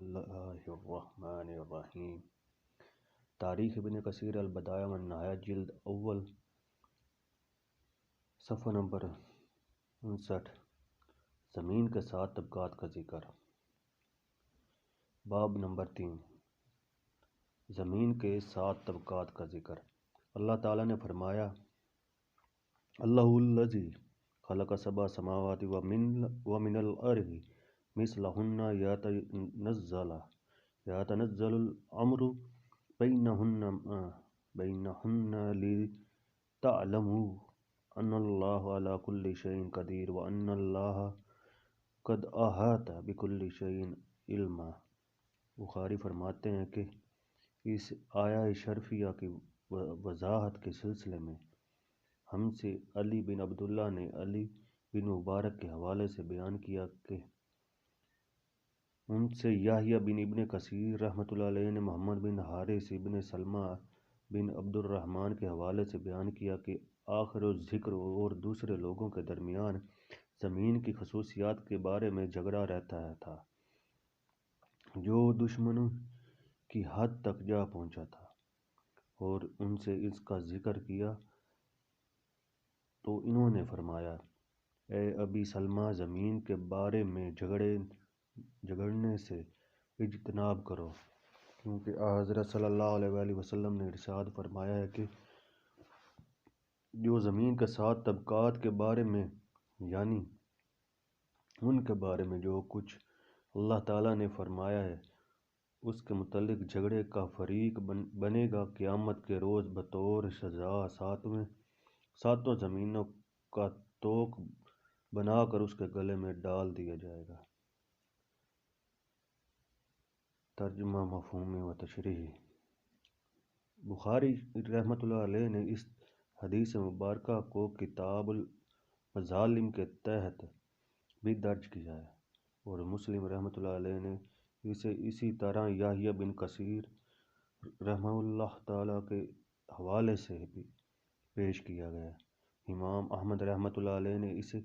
اللہ الرحمن الرحیم۔ تاریخ ابن کثیر البدایہ والنہایہ جلد اول صفحہ نمبر 59۔ زمین کے 7 طبقات کا ذکر۔ باب نمبر 3۔ زمین کے 7 طبقات کا ذکر۔ اللہ تعالیٰ نے فرمایا: اللہ الذی خلق 7 سماوات ومن الارض مثلہن یتنزل الامر بینہن لتعلموا ان اللہ علی کل شیء قدیر وان اللہ قد احاط بکل شیء علما۔ بخاری فرماتے ہیں کہ اس آیہ شرفیہ کی وضاحت کے سلسلے میں ہم سے علی بن عبداللہ نے علی بن مبارک کے حوالے سے بیان کیا کہ ان سے یحییٰ بن ابن کثیر رحمۃ اللہ علیہ نے محمد بن حارث ابن سلمہ بن عبد الرحمن کے حوالے سے بیان کیا کہ آخر الذکر اور دوسرے لوگوں کے درمیان زمین کی خصوصیات کے بارے میں جھگڑا رہتا تھا جو دشمنوں کی حد تک جا پہنچا تھا، اور ان سے اس کا ذکر کیا تو انہوں نے فرمایا: اے ابی سلمہ، زمین کے بارے میں جھگڑنے سے اجتناب کرو، کیونکہ حضرت صلی اللہ علیہ وآلہ وسلم نے ارشاد فرمایا ہے کہ جو زمین کے 7 طبقات کے بارے میں یعنی ان کے بارے میں جو کچھ اللہ تعالیٰ نے فرمایا ہے اس کے متعلق جھگڑے کا فریق بنے گا، قیامت کے روز بطور سزا 7 زمینوں کا توق بنا کر اس کے گلے میں ڈال دیا جائے گا۔ ترجمہ مفہومی و تشریحی۔ بخاری رحمۃ اللہ علیہ نے اس حدیث مبارکہ کو کتاب المظالم کے تحت بھی درج کیا ہے، اور مسلم رحمۃ اللہ علیہ نے اسے اسی طرح یحییٰ بن کثیر رحمہ اللہ تعالیٰ کے حوالے سے بھی پیش کیا گیا ہے۔ امام احمد رحمۃ اللہ علیہ نے اسے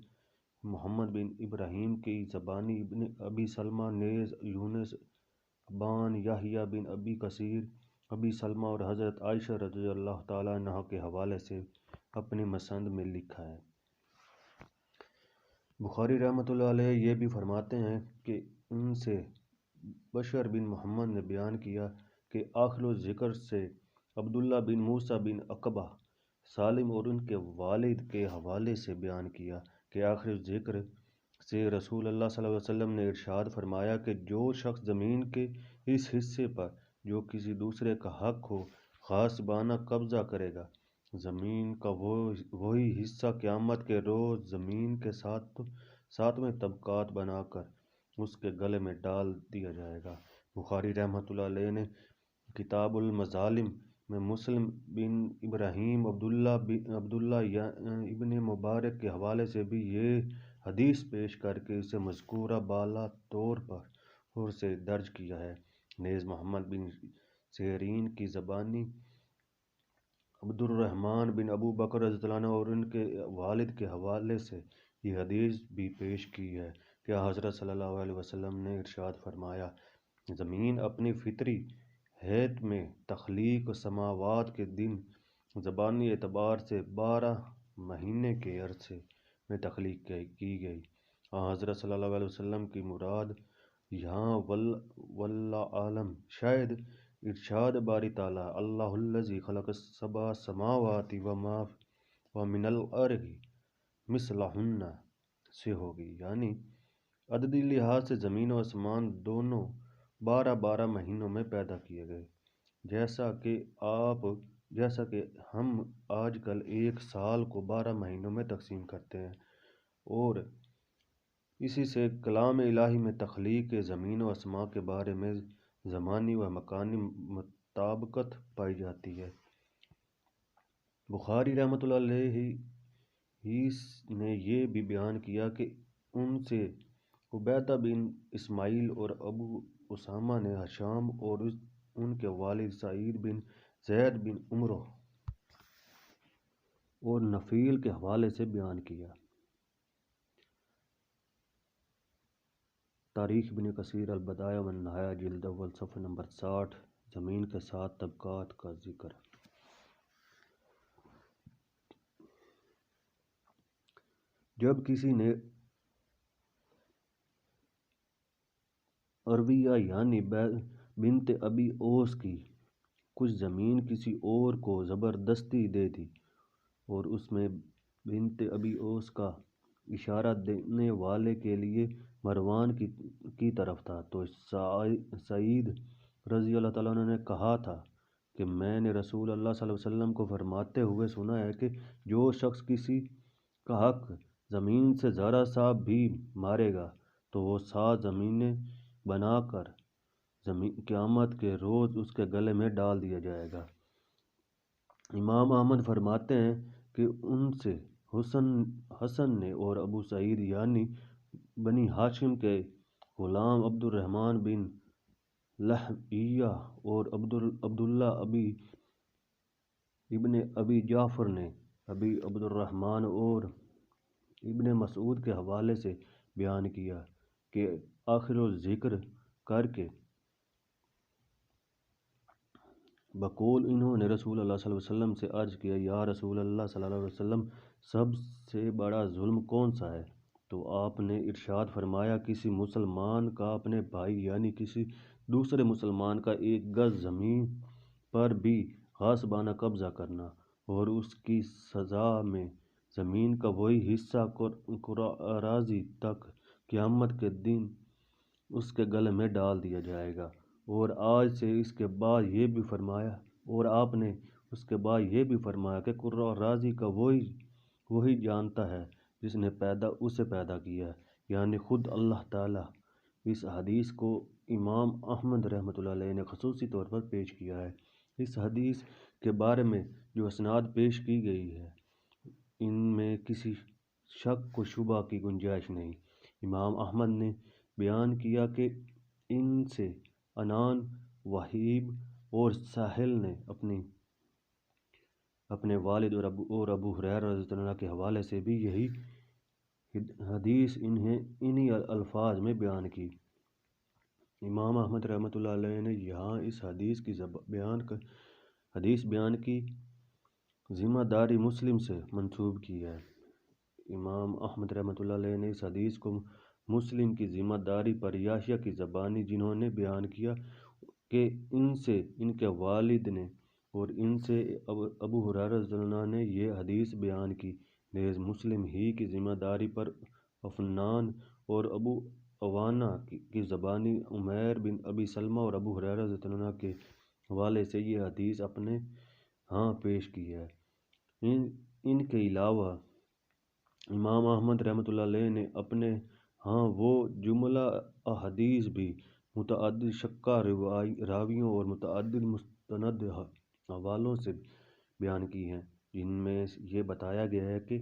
محمد بن ابراہیم کی زبانی ابن ابی سلمہ نیز یونس ابان یحییٰ بن ابی کثیر ابی سلمہ اور حضرت عائشہ رضی اللہ تعالیٰ عنہا کے حوالے سے اپنی مسند میں لکھا ہے۔ بخاری رحمۃ اللہ علیہ یہ بھی فرماتے ہیں کہ ان سے بشر بن محمد نے بیان کیا کہ آخر الذکر سے عبداللہ بن موسیٰ بن عقبہ سالم اور ان کے والد کے حوالے سے بیان کیا کہ آخر الذکر سے رسول اللہ صلی اللہ علیہ وسلم نے ارشاد فرمایا کہ جو شخص زمین کے اس حصے پر جو کسی دوسرے کا حق ہو غاصبانہ قبضہ کرے گا، زمین کا وہی حصہ قیامت کے روز زمین کے 7 طبقات بنا کر اس کے گلے میں ڈال دیا جائے گا۔ بخاری رحمۃ اللہ علیہ نے کتاب المظالم میں مسلم بن ابراہیم عبداللہ ابن مبارک کے حوالے سے بھی یہ حدیث پیش کر کے اسے مذکورہ بالا طور پر اور سے درج کیا ہے۔ نیز محمد بن سیرین کی زبانی عبد الرحمن بن ابو بکر رضی اللہ عنہ اور ان کے والد کے حوالے سے یہ حدیث بھی پیش کی ہے کہ حضرت صلی اللہ علیہ وسلم نے ارشاد فرمایا: زمین اپنی فطری حیت میں تخلیق سماوات کے دن زبانی اعتبار سے 12 مہینے کے عرصے میں تخلیق کی گئی۔ حضرت صلی اللہ علیہ وسلم کی مراد یہاں واللہ اعلم شاید ارشاد باری تعالیٰ اللہ الذی خلق 7 سماوات ومن الارض مثلہن سے ہوگی، یعنی عددی لحاظ سے زمین و آسمان دونوں 12 مہینوں میں پیدا کیے گئے، جیسا کہ ہم آج کل ایک سال کو 12 مہینوں میں تقسیم کرتے ہیں، اور اسی سے کلام الہی میں تخلیق زمین و آسمان کے بارے میں زمانی و مکانی مطابقت پائی جاتی ہے۔ بخاری رحمۃ اللہ علیہ نے یہ بھی بیان کیا کہ ان سے عبیدہ بن اسماعیل اور ابو اسامہ نے ہشام اور ان کے والد سعید بن زید بن عمرو اور نفیل کے حوالے سے بیان کیا۔ تاریخ ابن کثیر البدایہ والنہایہ جلد اول صفحہ نمبر 60 زمین کے 7 طبقات کا ذکر۔ جب کسی نے عرویہ یعنی بنت ابی اوس کی کچھ زمین کسی اور کو زبردستی دے دی اور اس میں بنت ابی اوس کا اشارہ دینے والے کے لیے مروان کی طرف تھا، تو سعید رضی اللہ تعالیٰ عنہ نے کہا تھا کہ میں نے رسول اللہ صلی اللہ علیہ وسلم کو فرماتے ہوئے سنا ہے کہ جو شخص کسی کا حق زمین سے ذرا سا بھی مارے گا تو وہ 7 زمینیں بنا کر قیامت کے روز اس کے گلے میں ڈال دیا جائے گا۔ امام احمد فرماتے ہیں کہ ان سے حسن نے اور ابو سعید یعنی بنی ہاشم کے غلام عبد الرحمن بن لہیعہ اور عبداللہ ابن ابی جعفر نے ابی عبد الرحمن اور ابن مسعود کے حوالے سے بیان کیا کہ آخر ذکر کر کے بقول انہوں نے رسول اللہ صلی اللہ علیہ وسلم سے عرض کیا، یا رسول اللہ صلی اللہ علیہ وسلم، سب سے بڑا ظلم کون سا ہے؟ تو آپ نے ارشاد فرمایا، کسی مسلمان کا اپنے بھائی یعنی کسی دوسرے مسلمان کا 1 گز زمین پر بھی غاصبانہ قبضہ کرنا اور اس کی سزا میں زمین کا وہی حصہ قراضی تک قیامت کے دن اس کے گلے میں ڈال دیا جائے گا۔ اور آج سے اس کے بعد یہ بھی فرمایا، اور آپ نے اس کے بعد یہ بھی فرمایا کہ قراضی کا وہی جانتا ہے جس نے اسے پیدا کیا ہے، یعنی خود اللہ تعالیٰ۔ اس حدیث کو امام احمد رحمۃ اللہ علیہ نے خصوصی طور پر پیش کیا ہے۔ اس حدیث کے بارے میں جو اسناد پیش کی گئی ہے ان میں کسی شک و شبہ کی گنجائش نہیں۔ امام احمد نے بیان کیا کہ ان سے عنان، وہیب اور ساحل نے اپنے والد اور ابو ہریرہ رضی اللہ عنہ کے حوالے سے بھی یہی حدیث انہی الفاظ میں بیان کی۔ امام احمد رحمۃ اللہ علیہ نے یہاں اس حدیث بیان کی ذمہ داری مسلم سے منسوب کی ہے۔ امام احمد رحمۃ اللہ علیہ نے اس حدیث کو مسلم کی ذمہ داری پر یحییٰ کی زبانی جنہوں نے بیان کیا کہ ان سے ان کے والد نے اور ان سے ابو ہریرہ رضی اللہ عنہ نے یہ حدیث بیان کی، نیز مسلم ہی کی ذمہ داری پر عفنان اور ابو عوانہ کی زبانی عمیر بن ابی سلمہ اور ابو ہریرہ رضی اللہ عنہ کے حوالے سے یہ حدیث اپنے ہاں پیش کی ہے۔ ان کے علاوہ امام احمد رحمۃ اللہ علیہ نے اپنے ہاں وہ جملہ احادیث بھی متعدد شکّا راویوں اور متعدد مستند حوالوں سے بیان کی ہیں، جن میں یہ بتایا گیا ہے کہ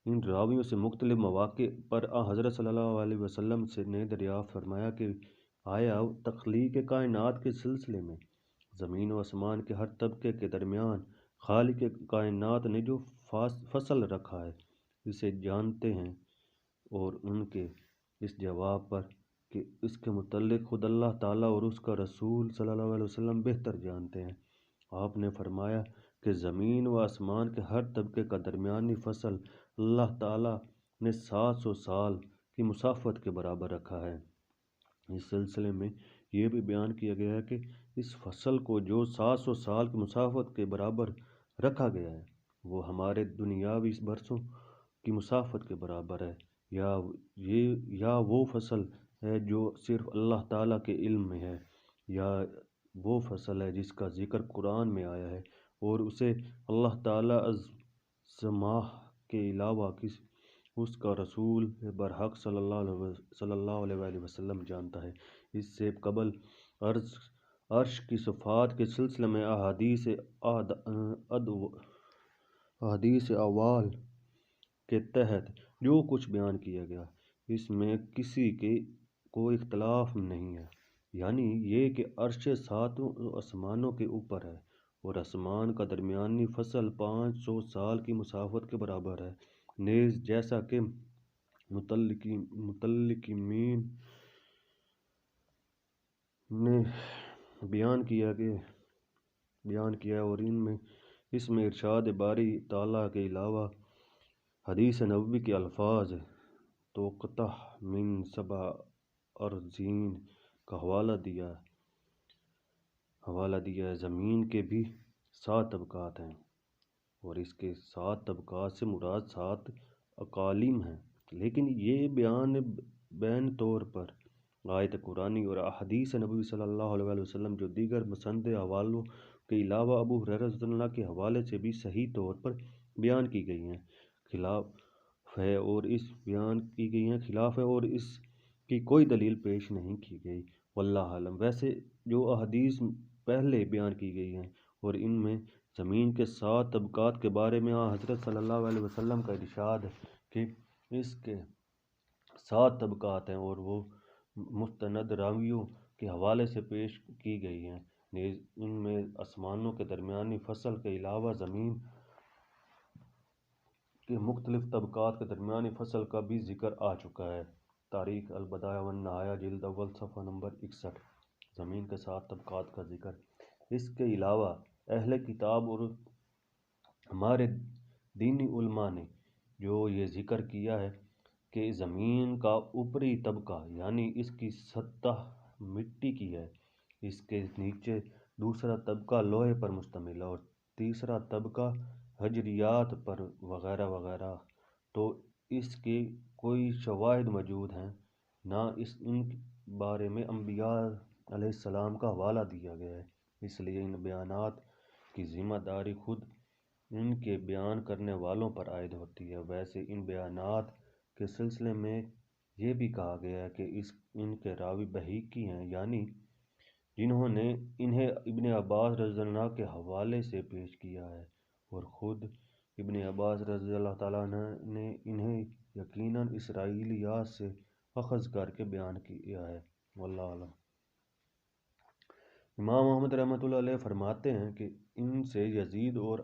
ان راویوں سے مختلف مواقع پر حضرت صلی اللہ علیہ وسلم سے نے دریافت فرمایا کہ آیا تخلیق کائنات کے سلسلے میں زمین و آسمان کے ہر طبقے کے درمیان خالق کائنات نے جو فصل رکھا ہے اسے جانتے ہیں؟ اور ان کے اس جواب پر کہ اس کے متعلق خود اللہ تعالیٰ اور اس کا رسول صلی اللہ علیہ وسلم بہتر جانتے ہیں، آپ نے فرمایا کہ زمین و آسمان کے ہر طبقے کا درمیانی فصل اللہ تعالیٰ نے 700 سال کی مسافت کے برابر رکھا ہے۔ اس سلسلے میں یہ بھی بیان کیا گیا ہے کہ اس فصل کو جو 700 سال کی مسافت کے برابر رکھا گیا ہے وہ ہمارے دنیاوی برسوں کی مسافت کے برابر ہے، یا وہ فصل ہے جو صرف اللہ تعالیٰ کے علم میں ہے، یا وہ فصل ہے جس کا ذکر قرآن میں آیا ہے اور اسے اللہ تعالیٰ السماء کے علاوہ اس کا رسول برحق صلی اللہ علیہ وسلم جانتا ہے۔ اس سے قبل عرش کی صفات کے سلسلے میں احادیث اول کے تحت جو کچھ بیان کیا گیا اس میں کسی کو اختلاف نہیں ہے، یعنی یہ کہ عرش 7 آسمانوں کے اوپر ہے اور آسمان کا درمیانی فصل 500 سال کی مسافت کے برابر ہے، نیز جیسا کہ متکلمین نے بیان کیا ہے، اور اس میں ارشاد باری تعالیٰ کے علاوہ حدیث نبوی کے الفاظ توقتہ من سبع ارضین کا حوالہ دیا ہے۔ زمین کے بھی 7 طبقات ہیں، اور اس کے 7 طبقات سے مراد 7 اقالیم ہیں، لیکن یہ بیان بین طور پر آیت قرآنی اور احادیث نبوی صلی اللہ علیہ وسلم جو دیگر مسند حوالوں کے علاوہ ابو ہریرہ رضی اللہ عنہ کے حوالے سے بھی صحیح طور پر بیان کی گئی ہیں، خلاف ہے اور اس کی کوئی دلیل پیش نہیں کی گئی، واللہ اعلم۔ ویسے جو احادیث پہلے بیان کی گئی ہیں اور ان میں زمین کے 7 طبقات کے بارے میں حضرت صلی اللہ علیہ وسلم کا ارشاد ہے کہ اس کے 7 طبقات ہیں، اور وہ مستند راویوں کے حوالے سے پیش کی گئی ہیں، نیز ان میں آسمانوں کے درمیانی فصل کے علاوہ زمین کے مختلف طبقات کے درمیانی فصل کا بھی ذکر آ چکا ہے۔ تاریخ البدایہ والنہایہ جلد اول صفحہ نمبر 61۔ زمین کے 7 طبقات کا ذکر۔ اس کے علاوہ اہل کتاب اور ہمارے دینی علماء نے جو یہ ذکر کیا ہے کہ زمین کا اوپری طبقہ یعنی اس کی سطح مٹی کی ہے، اس کے نیچے دوسرا طبقہ لوہے پر مشتمل ہے، اور تیسرا طبقہ حجریات پر وغیرہ وغیرہ، تو اس کے کوئی شواہد موجود ہیں، نہ ان بارے میں انبیاء علیہ السلام کا حوالہ دیا گیا ہے، اس لیے ان بیانات کی ذمہ داری خود ان کے بیان کرنے والوں پر عائد ہوتی ہے۔ ویسے ان بیانات کے سلسلے میں یہ بھی کہا گیا ہے کہ ان کے راوی بہیقی ہیں، یعنی جنہوں نے انہیں ابن عباس رضی اللہ عنہ کے حوالے سے پیش کیا ہے، اور خود ابن عباس رضی اللہ تعالیٰ عنہ نے انہیں یقیناً اسرائیلیات سے اخذ کر کے بیان کیا ہے، واللہ اعلم۔ امام احمد رحمۃ اللہ علیہ فرماتے ہیں کہ ان سے یزید اور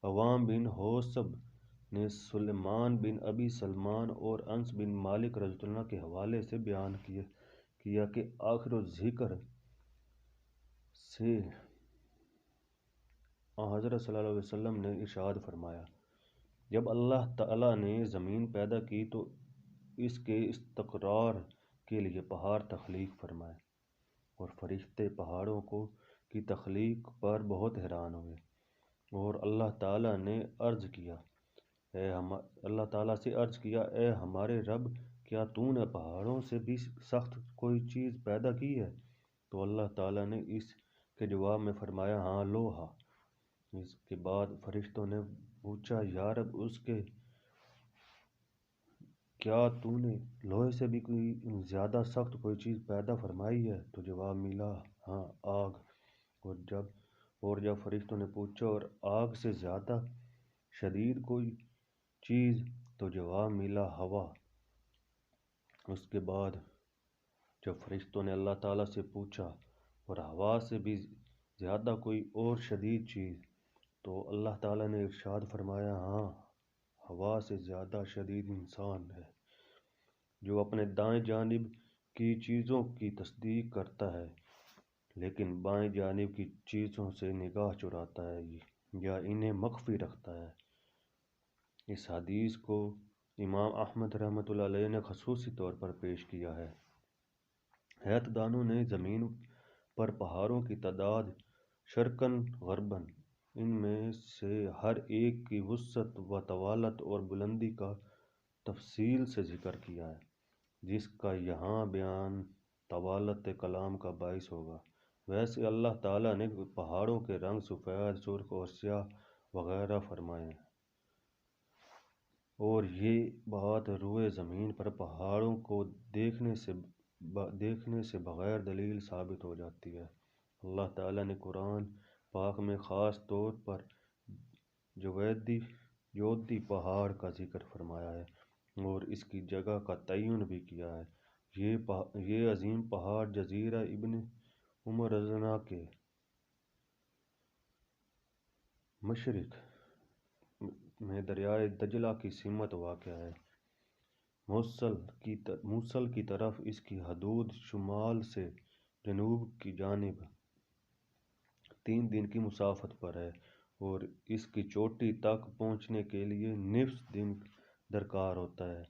عوام بن حوصب نے سلیمان بن ابی سلمان اور انس بن مالک رضی اللہ عنہ کے حوالے سے بیان کیا کہ آخر الذکر سے حضرت صلی اللہ علیہ وسلم نے ارشاد فرمایا، جب اللہ تعالیٰ نے زمین پیدا کی تو اس کے استقرار کے لیے پہاڑ تخلیق فرمائے، اور فرشتے پہاڑوں کی تخلیق پر بہت حیران ہوئے، اور اللہ تعالیٰ سے عرض کیا، اے ہمارے رب، کیا تو نے پہاڑوں سے بھی سخت کوئی چیز پیدا کی ہے؟ تو اللہ تعالیٰ نے اس کے جواب میں فرمایا، ہاں، لوہا۔ اس کے بعد فرشتوں نے پوچھا، یا رب، کیا تو نے لوہے سے بھی کوئی زیادہ سخت کوئی چیز پیدا فرمائی ہے؟ تو جواب ملا، ہاں، آگ۔ اور جب فرشتوں نے پوچھا، اور آگ سے زیادہ شدید کوئی چیز؟ تو جواب ملا، ہوا۔ اس کے بعد جب فرشتوں نے اللہ تعالیٰ سے پوچھا، اور ہوا سے بھی زیادہ کوئی اور شدید چیز؟ تو اللہ تعالیٰ نے ارشاد فرمایا، ہاں، ہوا سے زیادہ شدید انسان ہے، جو اپنے دائیں جانب کی چیزوں کی تصدیق کرتا ہے لیکن بائیں جانب کی چیزوں سے نگاہ چراتا ہے یا انہیں مخفی رکھتا ہے۔ اس حدیث کو امام احمد رحمۃ اللہ علیہ نے خصوصی طور پر پیش کیا ہے۔ حیات دانوں نے زمین پر پہاڑوں کی تعداد شرقاً غرباً، ان میں سے ہر ایک کی وسعت و طوالت اور بلندی کا تفصیل سے ذکر کیا ہے، جس کا یہاں بیان طوالت کلام کا باعث ہوگا۔ ویسے اللہ تعالیٰ نے پہاڑوں کے رنگ سفید، سرخ اور سیاہ وغیرہ فرمائے ہیں، اور یہ بات روئے زمین پر پہاڑوں کو دیکھنے سے بغیر دلیل ثابت ہو جاتی ہے۔ اللہ تعالیٰ نے قرآن پاک میں خاص طور پر جودی پہاڑ کا ذکر فرمایا ہے، اور اس کی جگہ کا تعین بھی کیا ہے۔ یہ عظیم پہاڑ جزیرہ ابن عمر رضی اللہ عنہ کے مشرق میں دریائے دجلہ کی سمت واقع ہے۔ موصل کی طرف اس کی حدود شمال سے جنوب کی جانب 3 دن کی مسافت پر ہے اور اس کی چوٹی تک پہنچنے کے لیے نصف دن درکار ہوتا ہے۔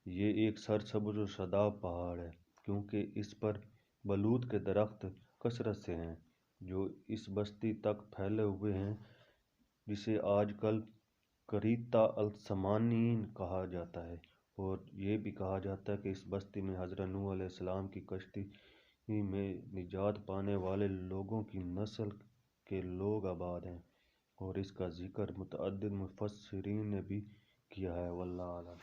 یہ ایک سرسبز و شاداب پہاڑ ہے کیونکہ اس پر بلوط کے درخت کثرت سے ہیں جو اس بستی تک پھیلے ہوئے ہیں جسے آج کل کریتا السمانین کہا جاتا ہے، اور یہ بھی کہا جاتا ہے کہ اس بستی میں حضرت نوح علیہ السلام کی کشتی میں نجات پانے والے لوگوں کی نسل کے لوگ آباد ہیں، اور اس کا ذکر متعدد مفسرین نے بھی کیا ہے۔ واللہ اعلم۔